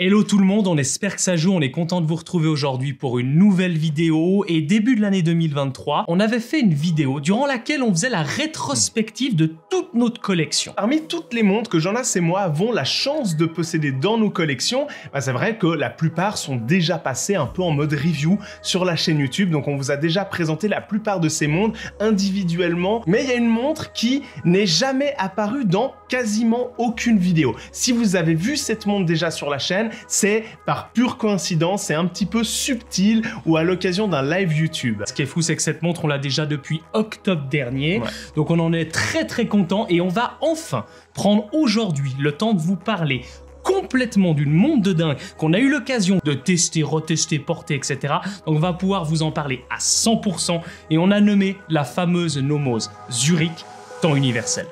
Hello tout le monde, on espère que ça joue, on est content de vous retrouver aujourd'hui pour une nouvelle vidéo. Et début de l'année 2023, on avait fait une vidéo durant laquelle on faisait la rétrospective de toute notre collection. Parmi toutes les montres que Jonas et moi avons la chance de posséder dans nos collections, c'est vrai que la plupart sont déjà passées un peu en mode review sur la chaîne YouTube, donc on vous a déjà présenté la plupart de ces montres individuellement, mais il y a une montre qui n'est jamais apparue dans quasiment aucune vidéo. Si vous avez vu cette montre déjà sur la chaîne, c'est par pure coïncidence, c'est un petit peu subtil ou à l'occasion d'un live YouTube. Ce qui est fou, c'est que cette montre, on l'a déjà depuis octobre dernier, donc on en est très content et on va enfin prendre aujourd'hui le temps de vous parler complètement d'une montre de dingue qu'on a eu l'occasion de tester, retester, porter, etc. Donc on va pouvoir vous en parler à 100% et on a nommé la fameuse Nomos Zurich temps universel.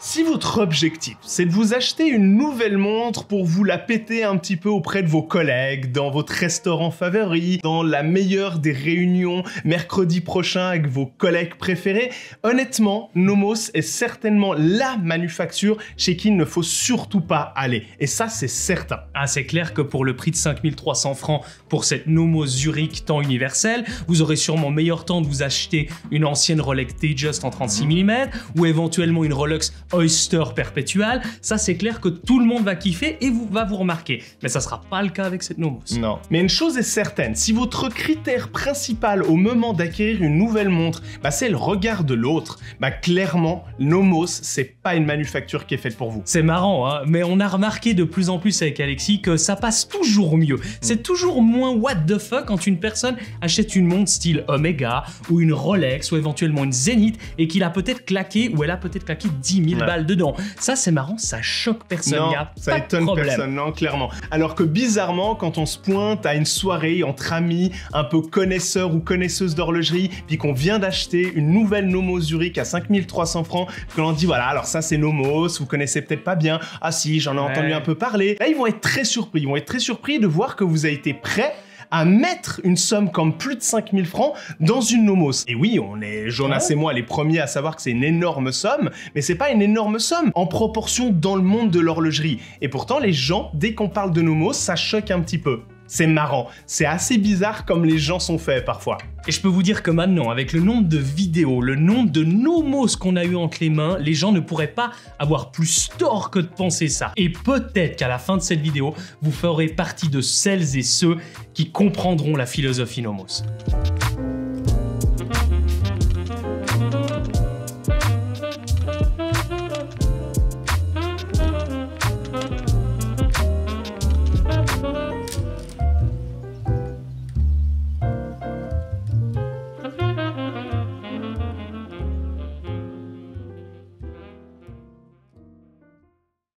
Si votre objectif, c'est de vous acheter une nouvelle montre pour vous la péter un petit peu auprès de vos collègues, dans votre restaurant favori, dans la meilleure des réunions mercredi prochain avec vos collègues préférés, honnêtement, Nomos est certainement la manufacture chez qui il ne faut surtout pas aller. Et ça, c'est certain. Ah, c'est clair que pour le prix de 5300 francs pour cette Nomos Zurich temps universel, vous aurez sûrement meilleur temps de vous acheter une ancienne Rolex Datejust en 36 mm ou éventuellement une Rolex Oyster Perpetual. Ça, c'est clair que tout le monde va kiffer et va vous remarquer. Mais ça sera pas le cas avec cette Nomos. Non. Mais une chose est certaine, si votre critère principal au moment d'acquérir une nouvelle montre, c'est le regard de l'autre, clairement, Nomos, c'est pas une manufacture qui est faite pour vous. C'est marrant, hein, mais on a remarqué de plus en plus avec Alexis que ça passe toujours mieux. C'est toujours moins what the fuck quand une personne achète une montre style Omega ou une Rolex ou éventuellement une Zenith et qu'il a peut-être claqué ou elle a peut-être claqué 10 000 balles dedans. Ça, c'est marrant, ça choque personne. Non, y a ça pas étonne de problème. personne, non, clairement. Alors que bizarrement, quand on se pointe à une soirée entre amis, un peu connaisseurs ou connaisseuses d'horlogerie, puis qu'on vient d'acheter une nouvelle Nomos Zurich à 5300 francs, que l'on dit voilà, alors ça c'est Nomos, vous connaissez peut-être pas bien, ah si, j'en ai entendu un peu parler. Là, ils vont être très surpris, de voir que vous avez été prêt à mettre une somme comme plus de 5000 francs dans une Nomos. Et oui, on est, Jonas et moi, les premiers à savoir que c'est une énorme somme, mais c'est pas une énorme somme en proportion dans le monde de l'horlogerie. Et pourtant, les gens, dès qu'on parle de Nomos, ça choque un petit peu. C'est marrant, c'est assez bizarre comme les gens sont faits parfois. Et je peux vous dire que maintenant, avec le nombre de vidéos, le nombre de Nomos qu'on a eu entre les mains, les gens ne pourraient pas avoir plus tort que de penser ça. Et peut-être qu'à la fin de cette vidéo, vous ferez partie de celles et ceux qui comprendront la philosophie Nomos.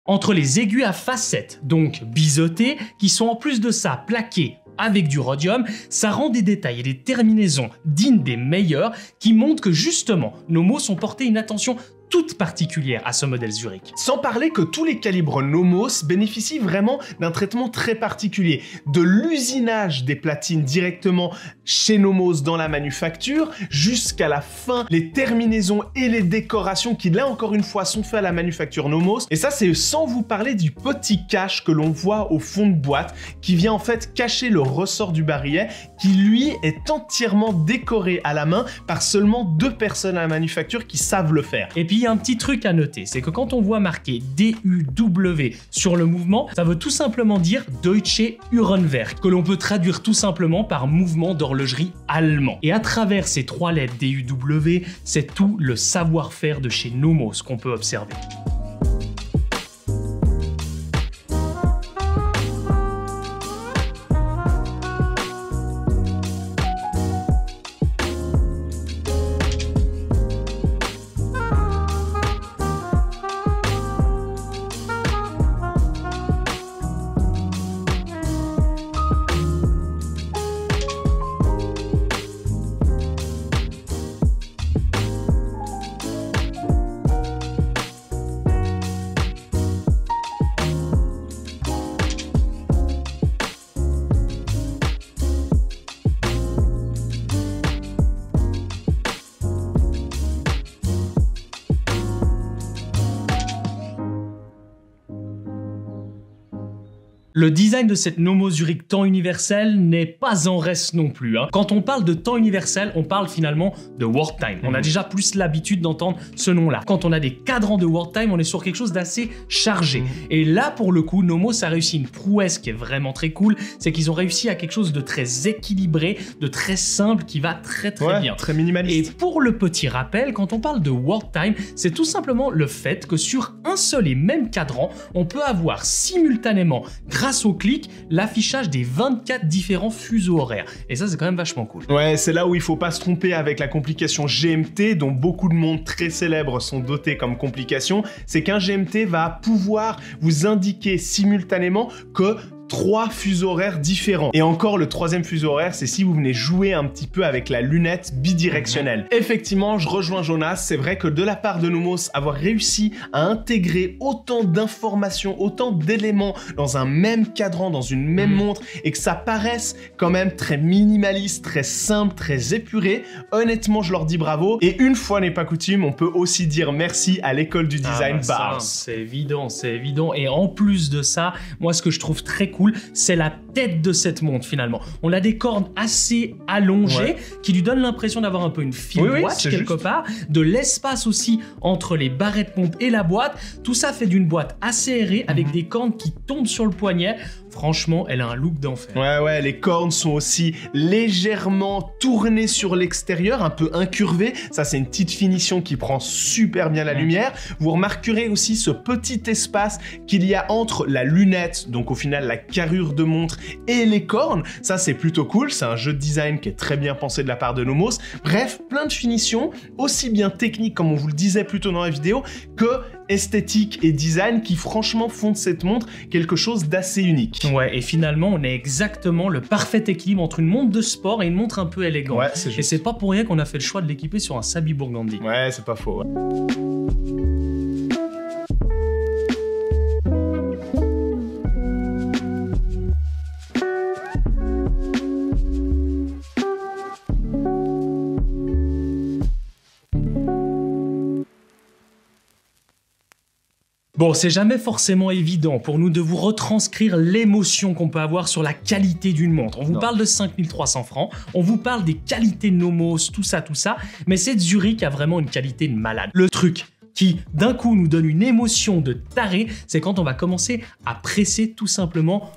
Entre les aiguilles à facettes, donc biseautées, qui sont en plus de ça plaquées avec du rhodium, ça rend des détails et des terminaisons dignes des meilleurs qui montrent que justement, Nomos ont porté une attention toute particulière à ce modèle Zurich. Sans parler que tous les calibres Nomos bénéficient vraiment d'un traitement très particulier. De l'usinage des platines directement chez Nomos dans la manufacture, jusqu'à la fin, les terminaisons et les décorations qui là encore une fois sont faits à la manufacture Nomos. Et ça c'est sans vous parler du petit cache que l'on voit au fond de boîte, qui vient en fait cacher le ressort du barillet, qui lui est entièrement décoré à la main par seulement 2 personnes à la manufacture qui savent le faire. Et puis il y a un petit truc à noter, c'est que quand on voit marqué DUW sur le mouvement, ça veut tout simplement dire Deutsche Uhrenwerk, que l'on peut traduire tout simplement par mouvement d'horlogerie allemand. Et à travers ces 3 lettres DUW, c'est tout le savoir-faire de chez Nomos qu'on peut observer. Le design de cette Nomos Zurich temps universel n'est pas en reste non plus. Quand on parle de temps universel, on parle finalement de World Time. On a déjà plus l'habitude d'entendre ce nom-là. Quand on a des cadrans de World Time, on est sur quelque chose d'assez chargé. Et là, pour le coup, Nomos a réussi une prouesse qui est vraiment très cool, c'est qu'ils ont réussi à quelque chose de très équilibré, de très simple, qui va très bien. Très minimaliste. Et pour le petit rappel, quand on parle de World Time, c'est tout simplement le fait que sur un seul et même cadran, on peut avoir simultanément, grâce au clic, l'affichage des 24 différents fuseaux horaires. Et ça, c'est quand même vachement cool. Ouais, c'est là où il faut pas se tromper avec la complication GMT, dont beaucoup de montres très célèbres sont dotées comme complication. C'est qu'un GMT va pouvoir vous indiquer simultanément que 3 fuseaux horaires différents. Et encore, le 3e fuseau horaire, c'est si vous venez jouer un petit peu avec la lunette bidirectionnelle. Effectivement, je rejoins Jonas, c'est vrai que de la part de Nomos, avoir réussi à intégrer autant d'informations, autant d'éléments dans un même cadran, dans une même montre, et que ça paraisse quand même très minimaliste, très simple, très épuré, honnêtement, je leur dis bravo. Et une fois n'est pas coutume, on peut aussi dire merci à l'école du design Bars. C'est évident, c'est évident. Et en plus de ça, moi, ce que je trouve très cool, c'est la tête de cette montre finalement. On a des cornes assez allongées qui lui donnent l'impression d'avoir un peu une fine watch quelque part, de l'espace aussi entre les barrettes de pompe et la boîte. Tout ça fait d'une boîte assez aérée avec des cornes qui tombent sur le poignet. Franchement, elle a un look d'enfer. Ouais, les cornes sont aussi légèrement tournées sur l'extérieur, un peu incurvées. Ça, c'est une petite finition qui prend super bien la lumière. Vous remarquerez aussi ce petit espace qu'il y a entre la lunette, donc au final la carrure de montre, et les cornes. Ça, c'est plutôt cool. C'est un jeu de design qui est très bien pensé de la part de Nomos. Bref, plein de finitions, aussi bien techniques, comme on vous le disait plus tôt dans la vidéo, que esthétique et design qui franchement font de cette montre quelque chose d'assez unique. Ouais, et finalement, on a exactement le parfait équilibre entre une montre de sport et une montre un peu élégante. Ouais, c'est juste. Et c'est pas pour rien qu'on a fait le choix de l'équiper sur un Sabi Burgundy. Ouais, c'est pas faux. Bon, c'est jamais forcément évident pour nous de vous retranscrire l'émotion qu'on peut avoir sur la qualité d'une montre. On vous parle de 5300 francs, on vous parle des qualités de Nomos, tout ça, mais cette Zurich a vraiment une qualité de malade. Le truc qui, d'un coup, nous donne une émotion de taré, c'est quand on va commencer à presser tout simplement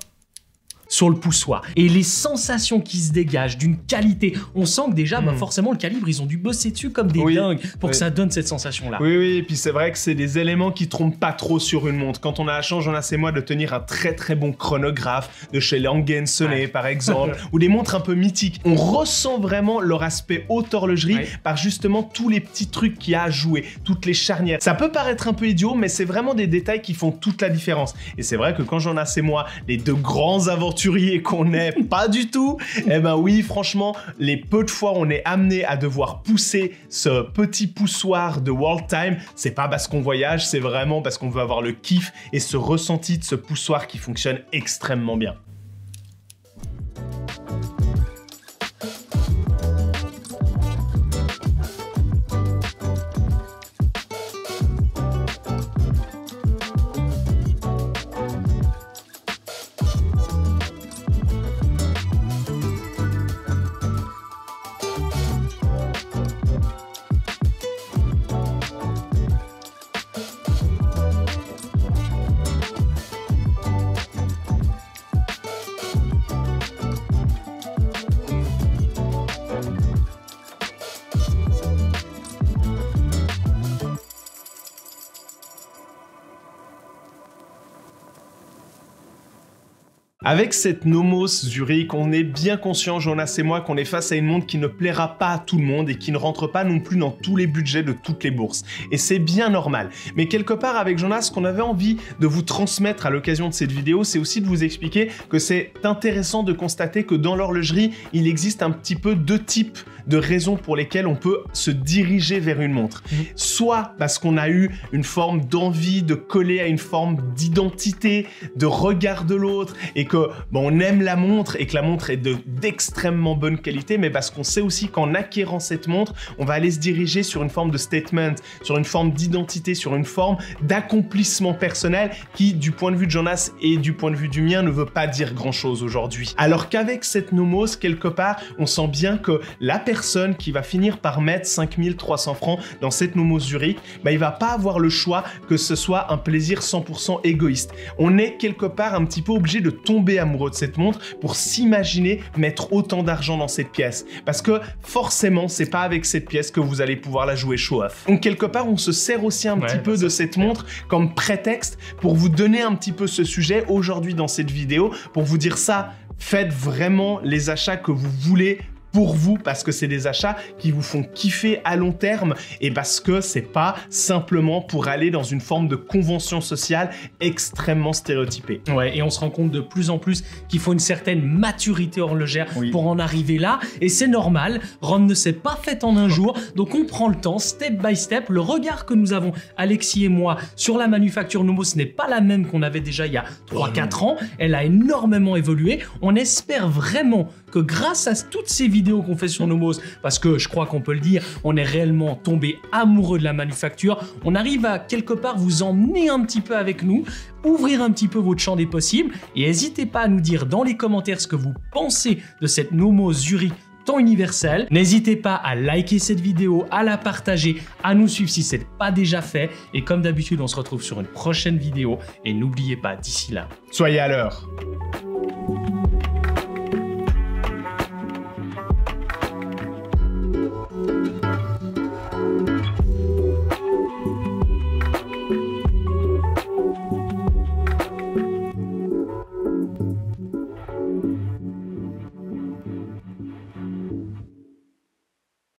sur le poussoir. Et les sensations qui se dégagent d'une qualité, on sent que déjà, forcément, le calibre, ils ont dû bosser dessus comme des dingues pour que ça donne cette sensation-là. Oui, et puis c'est vrai que c'est des éléments qui trompent pas trop sur une montre. Quand on a la chance, Jonas et moi, de tenir un très bon chronographe de chez Lange & Söhne, par exemple, ou des montres un peu mythiques, on ressent vraiment leur aspect haute horlogerie par justement tous les petits trucs qu'il y a à jouer, toutes les charnières. Ça peut paraître un peu idiot, mais c'est vraiment des détails qui font toute la différence. Et c'est vrai que quand Jonas et moi, les deux grands aventuriers qu'on n'est pas du tout, eh ben oui, franchement, les peu de fois on est amené à devoir pousser ce petit poussoir de World Time, c'est pas parce qu'on voyage, c'est vraiment parce qu'on veut avoir le kiff et ce ressenti de ce poussoir qui fonctionne extrêmement bien. Avec cette Nomos Zurich, on est bien conscient, Jonas et moi, qu'on est face à une montre qui ne plaira pas à tout le monde et qui ne rentre pas non plus dans tous les budgets de toutes les bourses. Et c'est bien normal. Mais quelque part, avec Jonas, ce qu'on avait envie de vous transmettre à l'occasion de cette vidéo, c'est aussi de vous expliquer que c'est intéressant de constater que dans l'horlogerie, il existe un petit peu deux types de raisons pour lesquelles on peut se diriger vers une montre. Soit parce qu'on a eu une forme d'envie de coller à une forme d'identité, de regard de l'autre, et que que on aime la montre et que la montre est d'extrêmement bonne qualité, mais parce qu'on sait aussi qu'en acquérant cette montre, on va aller se diriger sur une forme de statement, sur une forme d'identité, sur une forme d'accomplissement personnel qui, du point de vue de Jonas et du point de vue du mien, ne veut pas dire grand-chose aujourd'hui. Alors qu'avec cette Nomos, quelque part, on sent bien que la personne qui va finir par mettre 5300 francs dans cette Nomos Zurich, il va pas avoir le choix que ce soit un plaisir 100% égoïste. On est quelque part un petit peu obligé de tomber amoureux de cette montre pour s'imaginer mettre autant d'argent dans cette pièce. Parce que forcément, c'est pas avec cette pièce que vous allez pouvoir la jouer show-off. Donc quelque part, on se sert aussi un petit peu de cette montre comme prétexte pour vous donner un petit peu ce sujet aujourd'hui dans cette vidéo, pour vous dire ça, faites vraiment les achats que vous voulez pour vous, parce que c'est des achats qui vous font kiffer à long terme et parce que c'est pas simplement pour aller dans une forme de convention sociale extrêmement stéréotypée. Ouais, et on se rend compte de plus en plus qu'il faut une certaine maturité horlogère pour en arriver là, et c'est normal, Rome ne s'est pas faite en un jour, donc on prend le temps, step by step. Le regard que nous avons, Alexis et moi, sur la manufacture Nomos n'est pas la même qu'on avait déjà il y a 3-4 ans, elle a énormément évolué. On espère vraiment que grâce à toutes ces vidéos qu'on fait sur Nomos, parce que je crois qu'on peut le dire, on est réellement tombé amoureux de la manufacture, on arrive à quelque part vous emmener un petit peu avec nous, ouvrir un petit peu votre champ des possibles, et n'hésitez pas à nous dire dans les commentaires ce que vous pensez de cette Nomos Zurich temps universel. N'hésitez pas à liker cette vidéo, à la partager, à nous suivre si ce n'est pas déjà fait, et comme d'habitude on se retrouve sur une prochaine vidéo, et n'oubliez pas d'ici là, soyez à l'heure.